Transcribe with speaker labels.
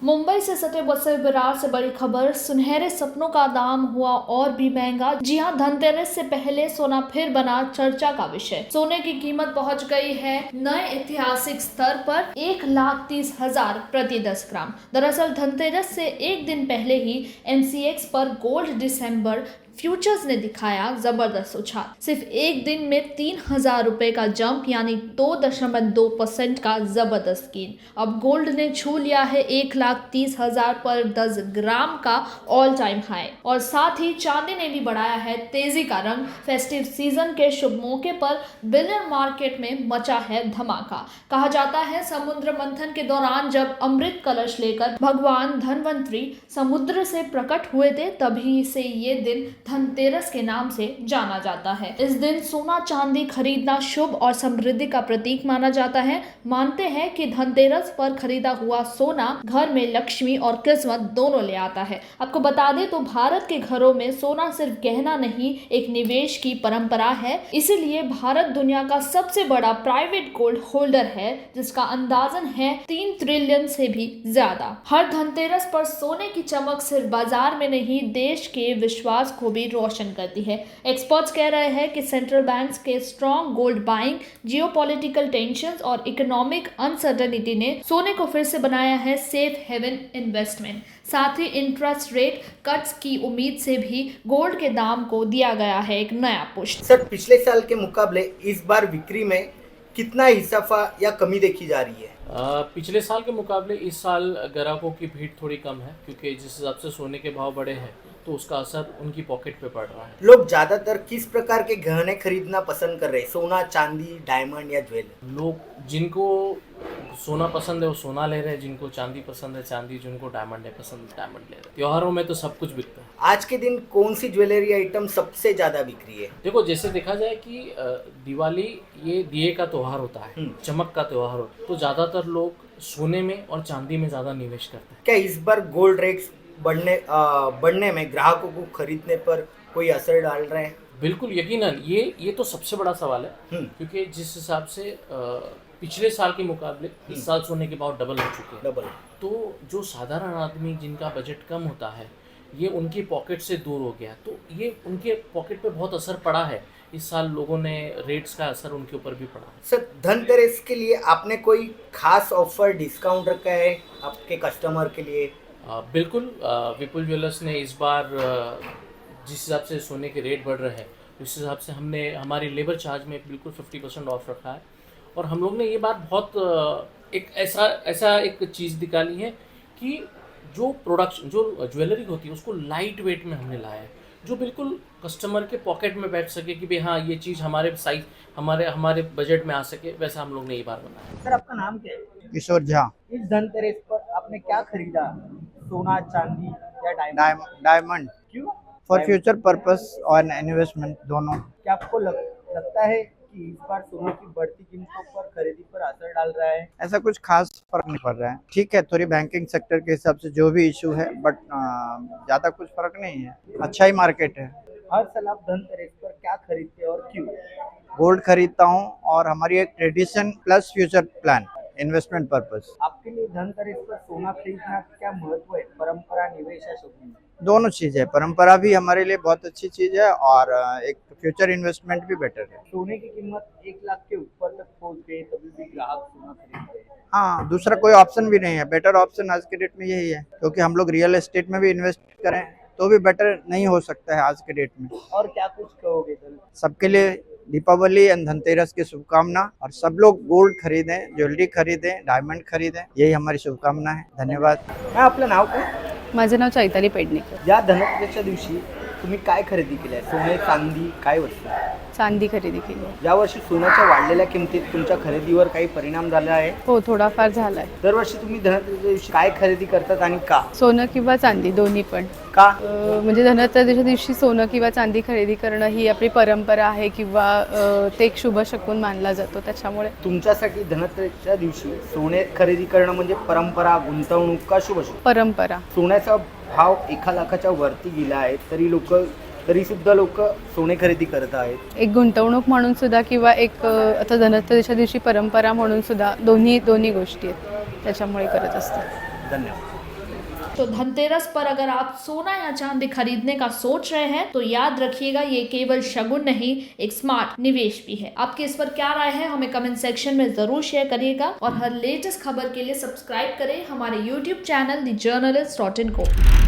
Speaker 1: मुंबई से सटे बसे विरार से बड़ी खबर। सुनहरे सपनों का दाम हुआ और भी महंगा। जी हां, धनतेरस से पहले सोना फिर बना चर्चा का विषय। सोने की कीमत पहुंच गई है नए ऐतिहासिक स्तर पर 1,30,000 प्रति 10 ग्राम। दरअसल धनतेरस से एक दिन पहले ही MCX पर गोल्ड दिसंबर फ्यूचर्स ने दिखाया जबरदस्त उछाल। सिर्फ एक दिन में 3,000 रुपए का जंप, यानी 2.2% का जबरदस्त गेन। अब गोल्ड ने छू लिया है 1,30,000 पर 10 ग्राम का ऑल टाइम हाई। और साथ ही चांदी ने भी बढ़ाया है तेजी का रंग। फेस्टिव सीजन के शुभ मौके पर बिलियन मार्केट में मचा है धमाका। कहा जाता है समुद्र मंथन के दौरान जब अमृत कलश लेकर भगवान धनवंतरी समुद्र से प्रकट हुए थे, तभी से ये दिन धनतेरस के नाम से जाना जाता है। इस दिन सोना चांदी खरीदना शुभ और समृद्धि का प्रतीक माना जाता है। मानते हैं कि धनतेरस पर खरीदा हुआ सोना घर में लक्ष्मी और किस्मत दोनों ले आता है। आपको बता दें तो भारत के घरों में सोना सिर्फ गहना नहीं, एक निवेश की परंपरा है। इसीलिए भारत दुनिया का सबसे बड़ा प्राइवेट गोल्ड होल्डर है, जिसका अंदाजन है 3 ट्रिलियन से भी ज्यादा। हर धनतेरस पर सोने की चमक सिर्फ बाजार में नहीं, देश के विश्वास को भी रोशन करती है। एक्सपर्ट्स कह रहे हैं कि सेंट्रल बैंक्स के strong gold buying, geopolitical tensions और इकोनॉमिक अनसर्टेनिटी ने सोने को फिर से बनाया है सेफ हेवन इन्वेस्टमेंट। साथ ही इंटरेस्ट रेट कट्स की उम्मीद से भी गोल्ड के दाम को दिया गया है एक नया पुश।
Speaker 2: सर, पिछले साल के मुकाबले इस बार बिक्री में कितना इजाफा या कमी देखी जा रही है?
Speaker 3: पिछले साल के मुकाबले इस साल ग्राहकों की भीड़ थोड़ी कम है, क्योंकि जिस हिसाब से सोने के भाव बढ़े हैं तो उसका असर उनकी पॉकेट पे पड़ रहा है।
Speaker 2: लोग ज्यादातर किस प्रकार के गहने खरीदना पसंद कर रहे हैं? सोना, चांदी, डायमंड या ज्वेलरी?
Speaker 3: लोग जिनको सोना पसंद है वो सोना ले रहे हैं, जिनको चांदी पसंद है चांदी, जिनको डायमंड है पसंद डायमंड ले रहे हैं। त्योहारों में तो सब कुछ बिकता है।
Speaker 2: आज के दिन कौन सी ज्वेलरी आइटम सबसे ज्यादा बिक रही है?
Speaker 3: देखो, जैसे देखा जाए कि दिवाली ये दिए का त्योहार होता है, चमक का त्योहार होता है, तो ज्यादातर लोग सोने में और चांदी में ज्यादा निवेश करते हैं।
Speaker 2: क्या इस बार गोल्ड रेट्स बढ़ने में ग्राहकों को खरीदने पर कोई असर डाल रहे हैं?
Speaker 3: बिल्कुल, यकीनन ये तो सबसे बड़ा सवाल है, क्योंकि जिस हिसाब से पिछले साल के मुकाबले इस साल सोने के भाव डबल हो चुके हैं।
Speaker 2: डबल।
Speaker 3: तो जो साधारण आदमी जिनका बजट कम होता है, ये उनकी पॉकेट से दूर हो गया, तो ये उनके पॉकेट पे बहुत असर पड़ा है। इस साल लोगों ने रेट्स का असर उनके ऊपर भी पड़ा है।
Speaker 2: सर, धनतेरस के लिए आपने कोई खास ऑफर, डिस्काउंट रखा है आपके कस्टमर के लिए?
Speaker 3: बिल्कुल, विपुल ज्वेलर्स ने इस बार जिस हिसाब से सोने के रेट बढ़ रहे हैं, उस हिसाब से हमने हमारी लेबर चार्ज में बिल्कुल 50% ऑफ रखा है। और हम लोग ने ये बात बहुत एक ऐसा एक चीज़ निकाली है कि जो प्रोडक्शन, जो ज्वेलरी होती है, उसको लाइट वेट में हमने लाया है, जो बिल्कुल कस्टमर के पॉकेट में बैठ सके कि भाई हाँ, ये चीज़ हमारे साइज, हमारे बजट में आ सके, वैसा हम लोग ने ये बार बनाया।
Speaker 2: सर, आपका नाम क्या है?
Speaker 4: किशोर झा।
Speaker 2: इस धनतेरस पर आपने क्या खरीदा? सोना, चांदी या डायमंड?
Speaker 4: डायमंड
Speaker 2: क्यों?
Speaker 4: फॉर फ्यूचर पर्पस और इन्वेस्टमेंट दोनों।
Speaker 2: क्या आपको लगता है कि इस बार सोने की बढ़ती कीमतों पर खरीदी पर असर डाल रहा है?
Speaker 4: ऐसा कुछ खास फर्क नहीं पड़ रहा है। ठीक है, थोड़ी बैंकिंग सेक्टर के हिसाब से जो भी इशू है, बट ज्यादा कुछ फर्क नहीं है। अच्छा ही मार्केट है।
Speaker 2: हर साल आप धनतेरस पर क्या खरीदते हैं और क्यों?
Speaker 4: गोल्ड खरीदता हूँ और हमारी एक tradition plus future plan, investment purpose.
Speaker 2: आपके लिए धनतेरस पर सोना खरीदना क्या महत्व है? परंपरा, निवेश या शौकीन?
Speaker 4: दोनों चीज है। परंपरा भी हमारे लिए बहुत अच्छी चीज है और एक फ्यूचर इन्वेस्टमेंट भी बेटर है।
Speaker 2: सोने की कीमत 1 लाख के ऊपर तक पहुंच गई, तभी भी ग्राहक सोना खरीदते हैं।
Speaker 4: हाँ, दूसरा कोई ऑप्शन भी नहीं है। बेटर ऑप्शन आज के डेट में यही है, क्योंकि हम लोग रियल एस्टेट में भी इन्वेस्ट करें तो भी बेटर नहीं हो सकता है आज के डेट में।
Speaker 2: और क्या कुछ कहोगे?
Speaker 4: सबके लिए दीपावली एंड धनतेरस की शुभकामना, और सब लोग गोल्ड खरीदें, ज्वेलरी खरीदें, डायमंड खरीदें, यही हमारी शुभकामना है। धन्यवाद।
Speaker 2: आपलं नाव काय?
Speaker 5: माझं नाव चैताली पेडणेकर।
Speaker 2: या धनतेरसच्या दिवशी तुम्ही काय खरेदी केली आहे? सोने, चांदी, काय वस्तू?
Speaker 5: चांदी खरेदी केली आहे.
Speaker 2: यावर्षी सोन्याच्या वाढलेल्या किमतीत तुमच्या खरेदीवर काही परिणाम झाला आहे?
Speaker 5: हो, थोडाफार झाला आहे.
Speaker 2: दरवर्षी तुम्ही धनतेरसच्या दिवशी काय खरेदी करतात आणि का?
Speaker 5: सोनं किंवा चांदी दोन्ही पण.
Speaker 2: का?
Speaker 5: म्हणजे धनतेरसच्या दिवशी सोनं किंवा चांदी खरेदी करणं ही आपली परंपरा आहे, किंवा ते एक शुभ शकून मानला जातो, त्याच्यामुळे.
Speaker 2: तुमच्यासाठी धनतेरसच्या दिवशी सोने खरेदी करणं म्हणजे परंपरा, गुंतवणूक का शुभ शकून?
Speaker 5: परंपरा.
Speaker 2: सोन्याचा भाव 1 लाखाच्या वरती गेला आहे, तरी सुद्धा लोक सोने खरेदी करत आहेत।
Speaker 5: एक गुंतवणूक म्हणून सुद्धा, किंवा एक आता धनतेरसच्या दिवशी परंपरा म्हणून सुद्धा, दोन्ही गोष्टी आहेत, त्याच्यामुळे करत असतात।
Speaker 2: धन्यवाद।
Speaker 1: तो धनतेरस पर अगर आप सोना या चांदी खरीदने का सोच रहे हैं तो याद रखिएगा, ये केवल शगुन नहीं, एक स्मार्ट निवेश भी है। आपकी इस पर क्या राय है हमें कमेंट सेक्शन में जरूर शेयर करिएगा और हर लेटेस्ट खबर के लिए सब्सक्राइब करें हमारे YouTube चैनल द जर्नलिस्ट.in को।